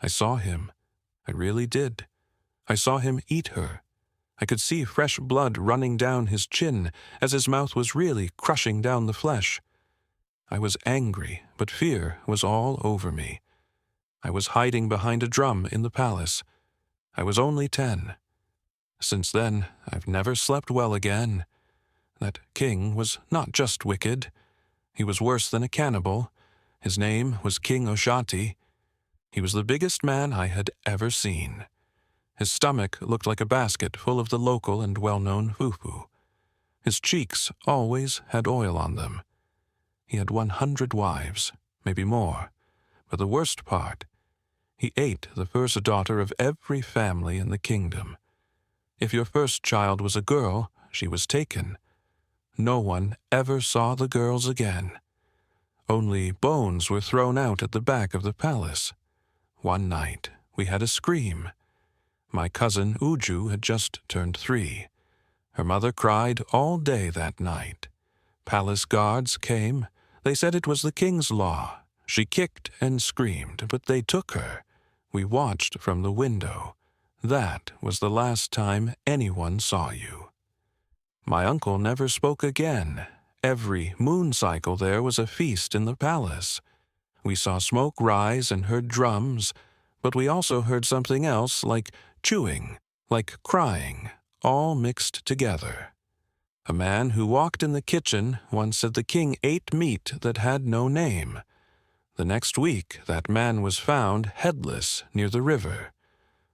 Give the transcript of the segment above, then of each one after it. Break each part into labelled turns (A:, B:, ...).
A: I saw him. I really did. I saw him eat her. I could see fresh blood running down his chin as his mouth was really crushing down the flesh. I was angry, but fear was all over me. I was hiding behind a drum in the palace. I was only 10. Since then, I've never slept well again. That king was not just wicked. He was worse than a cannibal. His name was King Oshati. He was the biggest man I had ever seen. His stomach looked like a basket full of the local and well-known fufu. His cheeks always had oil on them. He had 100 wives, maybe more. But the worst part, he ate the first daughter of every family in the kingdom. If your first child was a girl, she was taken. No one ever saw the girls again. Only bones were thrown out at the back of the palace. One night, we had a scream. My cousin Uju had just turned 3. Her mother cried all day that night. Palace guards came. They said it was the king's law. She kicked and screamed, but they took her. We watched from the window. That was the last time anyone saw you. My uncle never spoke again. Every moon cycle there was a feast in the palace. We saw smoke rise and heard drums, but we also heard something else like chewing, like crying, all mixed together. A man who walked in the kitchen once said the king ate meat that had no name. The next week, that man was found headless near the river.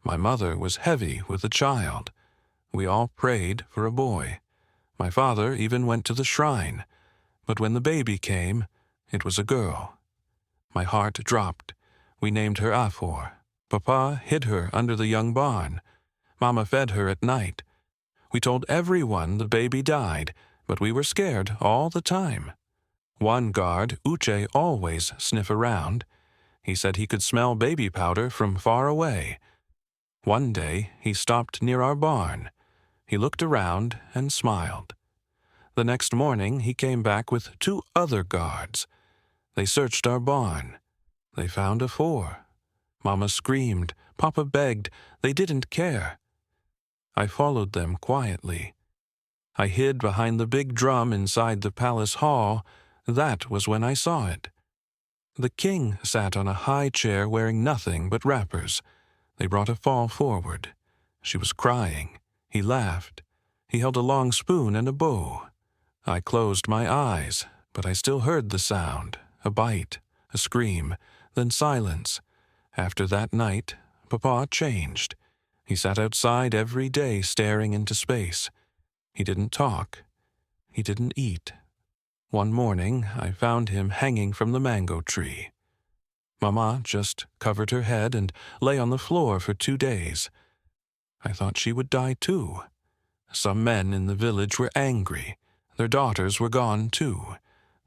A: My mother was heavy with a child. We all prayed for a boy. My father even went to the shrine. But when the baby came, it was a girl. My heart dropped. We named her Afor. Papa hid her under the young barn. Mama fed her at night. We told everyone the baby died, but we were scared all the time. One guard, Uche, always sniff around. He said he could smell baby powder from far away. One day, he stopped near our barn. He looked around and smiled. The next morning, he came back with 2 other guards. They searched our barn. They found Afor. Mama screamed. Papa begged. They didn't care. I followed them quietly. I hid behind the big drum inside the palace hall. That was when I saw it. The king sat on a high chair wearing nothing but wrappers. They brought Afor forward. She was crying. He laughed. He held a long spoon and a bow. I closed my eyes, but I still heard the sound, a bite, a scream, then silence. After that night, Papa changed. He sat outside every day staring into space. He didn't talk. He didn't eat. One morning, I found him hanging from the mango tree. Mama just covered her head and lay on the floor for 2 days. I thought she would die too. Some men in the village were angry. Their daughters were gone too.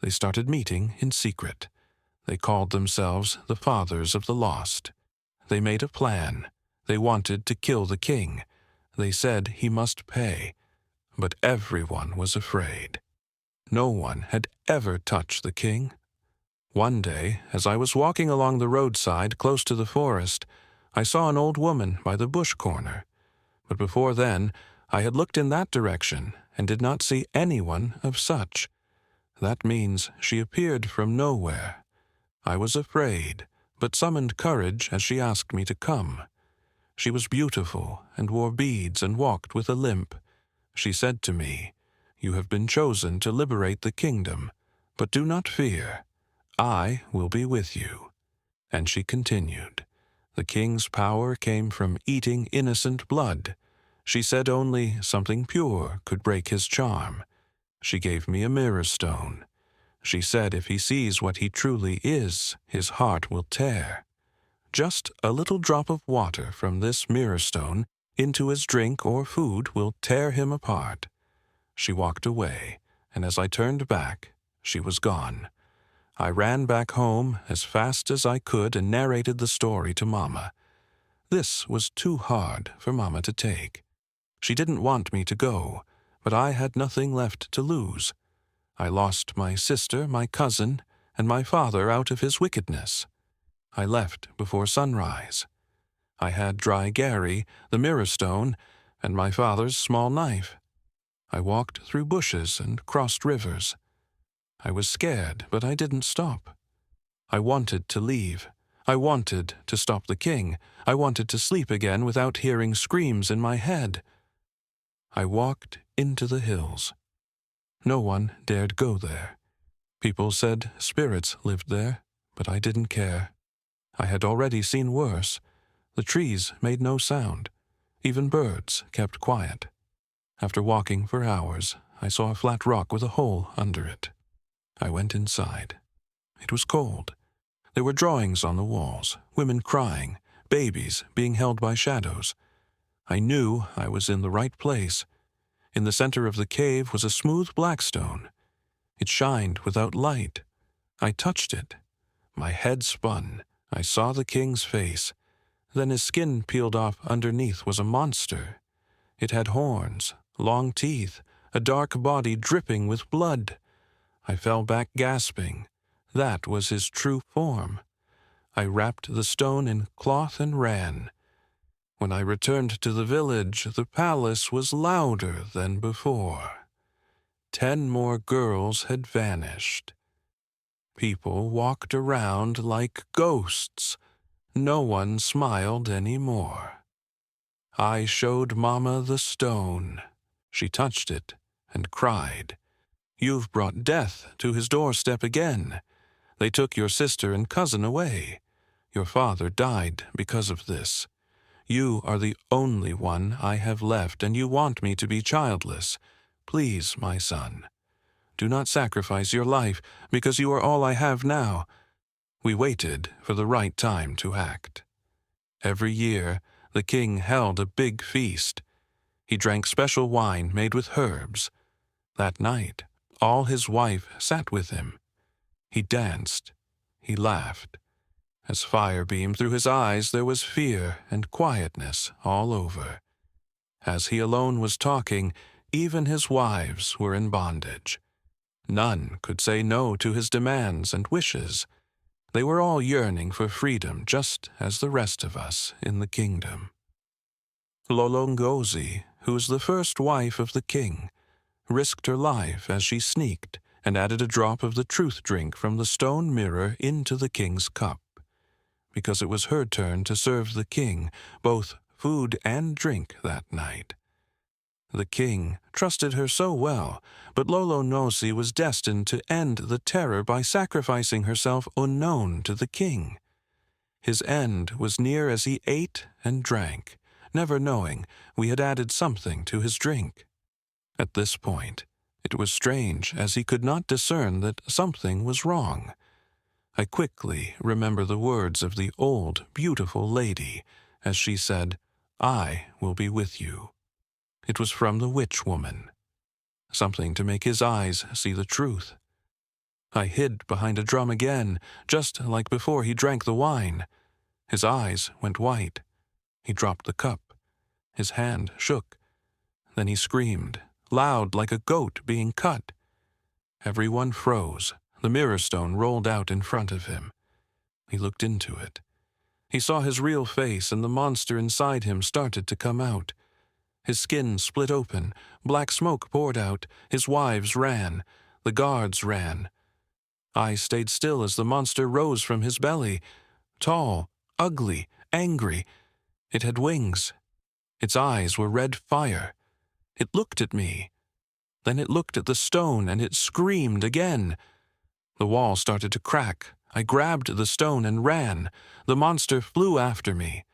A: They started meeting in secret. They called themselves the Fathers of the Lost. They made a plan. They wanted to kill the king. They said he must pay. But everyone was afraid. No one had ever touched the king. One day, as I was walking along the roadside close to the forest, I saw an old woman by the bush corner. But before then, I had looked in that direction and did not see anyone of such. That means she appeared from nowhere. I was afraid, but summoned courage as she asked me to come. She was beautiful and wore beads and walked with a limp. She said to me, "You have been chosen to liberate the kingdom, but do not fear. I will be with you." And she continued, "The king's power came from eating innocent blood. She said only something pure could break his charm. She gave me a mirror stone. She said if he sees what he truly is, his heart will tear. Just a little drop of water from this mirror stone into his drink or food will tear him apart." She walked away, and as I turned back, she was gone. I ran back home as fast as I could and narrated the story to Mama. This was too hard for Mama to take. She didn't want me to go, but I had nothing left to lose. I lost my sister, my cousin, and my father out of his wickedness. I left before sunrise. I had dry Gary, the mirror stone, and my father's small knife. I walked through bushes and crossed rivers. I was scared, but I didn't stop. I wanted to leave. I wanted to stop the king. I wanted to sleep again without hearing screams in my head. I walked into the hills. No one dared go there. People said spirits lived there, but I didn't care. I had already seen worse. The trees made no sound. Even birds kept quiet. After walking for hours, I saw a flat rock with a hole under it. I went inside. It was cold. There were drawings on the walls, women crying, babies being held by shadows. I knew I was in the right place. In the center of the cave was a smooth black stone. It shined without light. I touched it. My head spun. I saw the king's face. Then his skin peeled off underneath was a monster. It had horns, long teeth, a dark body dripping with blood. I fell back gasping. That was his true form. I wrapped the stone in cloth and ran. When I returned to the village, the palace was louder than before. 10 more girls had vanished. People walked around like ghosts. No one smiled anymore. I showed Mama the stone. She touched it and cried. You've brought death to his doorstep again. They took your sister and cousin away. Your father died because of this. You are the only one I have left, and you want me to be childless. Please, my son, do not sacrifice your life, because you are all I have now. We waited for the right time to act. Every year, the king held a big feast. He drank special wine made with herbs. That night, all his wife sat with him. He danced. He laughed. As fire beamed through his eyes, there was fear and quietness all over. As he alone was talking, even his wives were in bondage. None could say no to his demands and wishes. They were all yearning for freedom, just as the rest of us in the kingdom. Lolongozi, who was the first wife of the king, risked her life as she sneaked and added a drop of the truth drink from the stone mirror into the king's cup. Because it was her turn to serve the king both food and drink that night. The king trusted her so well, but Lolongozi was destined to end the terror by sacrificing herself unknown to the king. His end was near as he ate and drank, never knowing we had added something to his drink. At this point, it was strange as he could not discern that something was wrong. I quickly remember the words of the old, beautiful lady as she said, I will be with you. It was from the witch woman. Something to make his eyes see the truth. I hid behind a drum again, just like before he drank the wine. His eyes went white. He dropped the cup. His hand shook. Then he screamed, loud like a goat being cut. Everyone froze. The mirror stone rolled out in front of him. He looked into it. He saw his real face, and the monster inside him started to come out. His skin split open. Black smoke poured out. His wives ran. The guards ran. I stayed still as the monster rose from his belly. Tall, ugly, angry. It had wings. Its eyes were red fire. It looked at me. Then it looked at the stone, and it screamed again. The wall started to crack. I grabbed the stone and ran. The monster flew after me.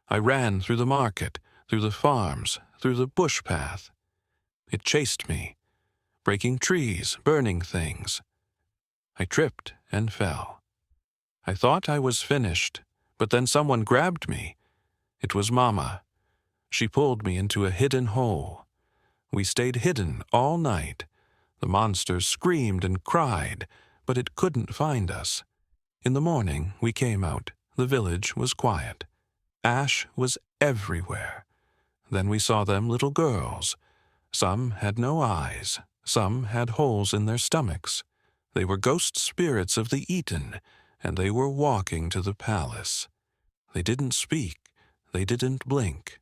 A: I ran through the market, through the farms, through the bush path. It chased me, breaking trees, burning things. I tripped and fell. I thought I was finished, but then someone grabbed me. It was Mama. She pulled me into a hidden hole. We stayed hidden all night. The monster screamed and cried, but it couldn't find us. In the morning, we came out. The village was quiet. Ash was everywhere. Then we saw them little girls. Some had no eyes. Some had holes in their stomachs. They were ghost spirits of the eaten, and they were walking to the palace. They didn't speak, they didn't blink.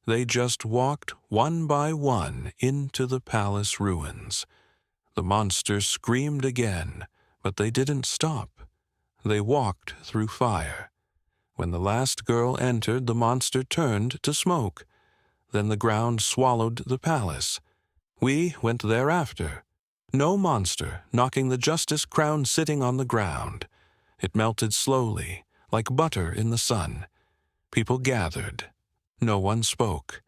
A: They just walked one by one into the palace ruins. The monster screamed again, but they didn't stop. They walked through fire. When the last girl entered, the monster turned to smoke. Then the ground swallowed the palace. We went thereafter. No monster, knocking the justice crown sitting on the ground. It melted slowly, like butter in the sun. People gathered. No one spoke.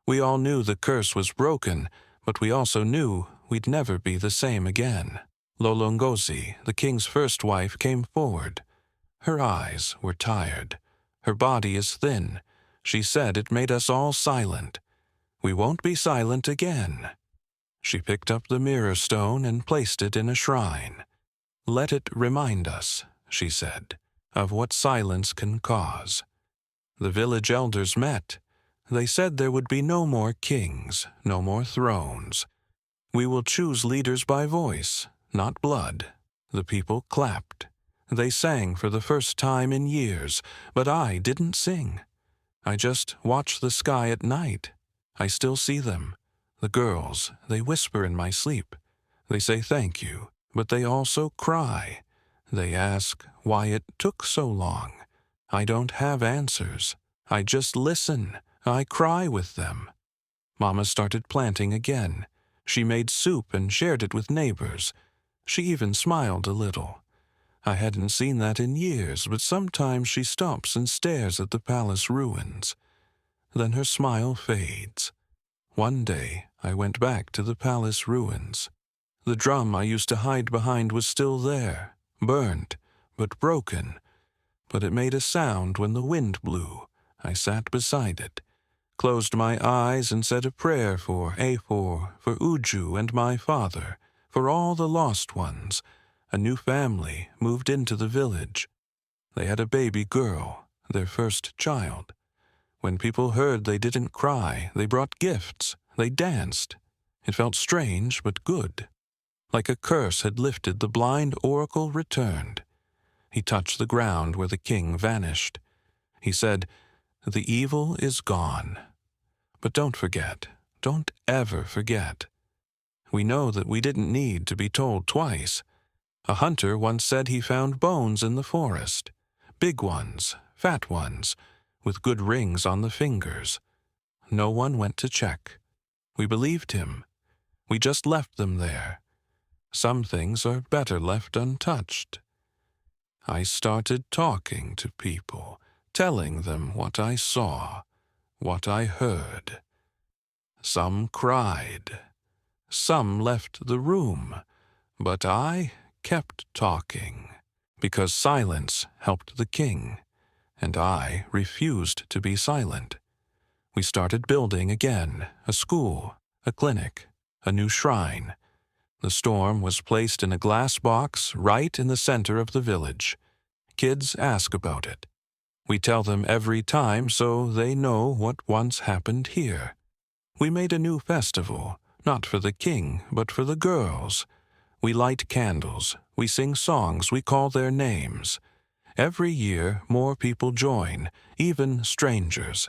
A: We all knew the curse was broken, but we also knew we'd never be the same again. Lolongozi, the king's first wife, came forward. Her eyes were tired. Her body is thin. She said it made us all silent. We won't be silent again. She picked up the mirror stone and placed it in a shrine. Let it remind us, she said, of what silence can cause. The village elders met. They said there would be no more kings, no more thrones. We will choose leaders by voice, not blood. The people clapped. They sang for the first time in years, but I didn't sing. I just watch the sky at night. I still see them. The girls, they whisper in my sleep. They say thank you, but they also cry. They ask why it took so long. I don't have answers. I just listen. I cry with them. Mama started planting again. She made soup and shared it with neighbors. She even smiled a little. I hadn't seen that in years, but sometimes she stops and stares at the palace ruins. Then her smile fades. One day, I went back to the palace ruins. The drum I used to hide behind was still there, burnt, but broken. But it made a sound when the wind blew. I sat beside it, closed my eyes and said a prayer for Afor, for Uju and my father, for all the lost ones. A new family moved into the village. They had a baby girl, their first child. When people heard they didn't cry, they brought gifts, they danced. It felt strange but good. Like a curse had lifted, the blind oracle returned. He touched the ground where the king vanished. He said, "The evil is gone. But don't forget, don't ever forget." We know that we didn't need to be told twice. A hunter once said he found bones in the forest, big ones, fat ones, with good rings on the fingers. No one went to check. We believed him. We just left them there. Some things are better left untouched. I started talking to people, telling them what I saw, what I heard. Some cried. Some left the room, but I kept talking, because silence helped the king, and I refused to be silent. We started building again, a school, a clinic, a new shrine. The storm was placed in a glass box right in the center of the village. Kids ask about it. We tell them every time so they know what once happened here. We made a new festival, not for the king, but for the girls. We light candles, we sing songs, we call their names. Every year, more people join, even strangers.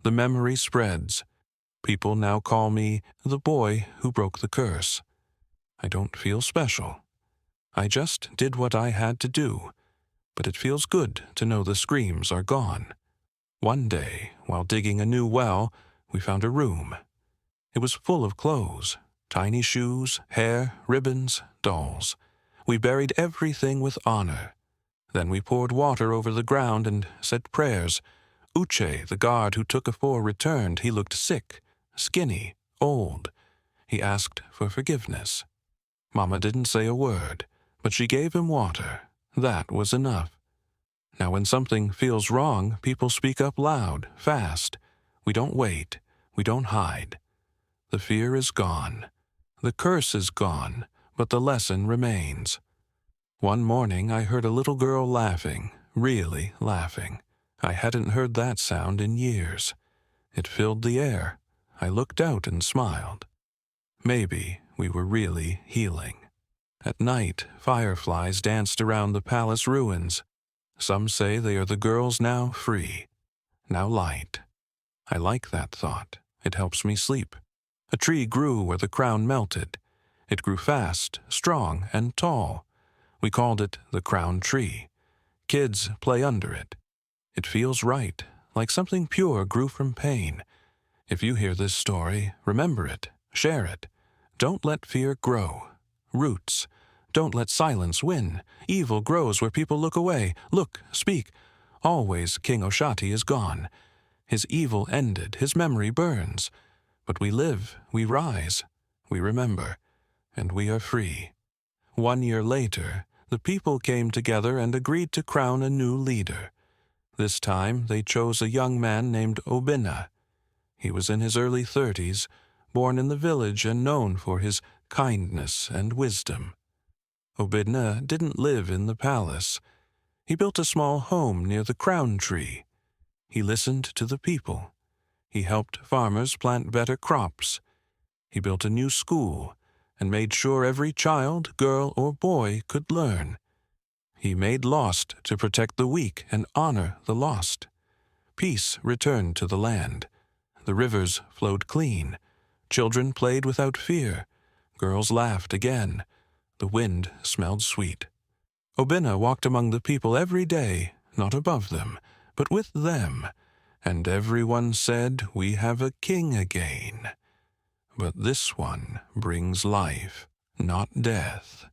A: The memory spreads. People now call me the boy who broke the curse. I don't feel special. I just did what I had to do, but it feels good to know the screams are gone. One day, while digging a new well, we found a room. It was full of clothes, tiny shoes, hair, ribbons, dolls. We buried everything with honor. Then we poured water over the ground and said prayers. Uche, the guard who took Afor, returned. He looked sick, skinny, old. He asked for forgiveness. Mama didn't say a word, but she gave him water. That was enough. Now when something feels wrong, people speak up loud, fast. We don't wait. We don't hide. The fear is gone. The curse is gone, but the lesson remains. One morning I heard a little girl laughing, really laughing. I hadn't heard that sound in years. It filled the air. I looked out and smiled. Maybe we were really healing. At night, fireflies danced around the palace ruins. Some say they are the girls now free, now light. I like that thought. It helps me sleep. A tree grew where the crown melted. It grew fast, strong, and tall. We called it the crown tree. Kids play under it. It feels right, like something pure grew from pain. If you hear this story, remember it, share it. Don't let fear grow. Roots. Don't let silence win. Evil grows where people look away. Look, speak. Always King Oshati is gone. His evil ended, his memory burns. But we live, we rise, we remember, and we are free. 1 year later, the people came together and agreed to crown a new leader. This time they chose a young man named Obinna. He was in his early 30s, born in the village and known for his kindness and wisdom. Obinna didn't live in the palace. He built a small home near the crown tree. He listened to the people. He helped farmers plant better crops. He built a new school and made sure every child, girl, or boy could learn. He made laws to protect the weak and honor the lost. Peace returned to the land. The rivers flowed clean. Children played without fear. Girls laughed again. The wind smelled sweet. Obinna walked among the people every day, not above them, but with them, and everyone said, "We have a king again." But this one brings life, not death.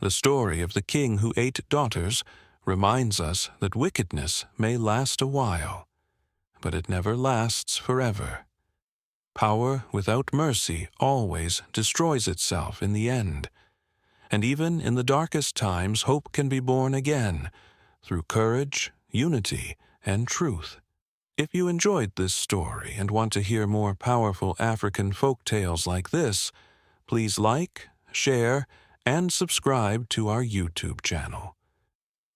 A: The story of the king who ate daughters reminds us that wickedness may last a while, but it never lasts forever. Power without mercy always destroys itself in the end. And even in the darkest times, hope can be born again through courage, unity, and truth. If you enjoyed this story and want to hear more powerful African folk tales like this, please like, share, and subscribe to our YouTube channel.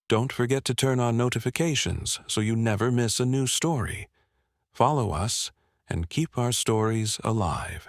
A: Don't forget to turn on notifications so you never miss a new story. Follow us and keep our stories alive.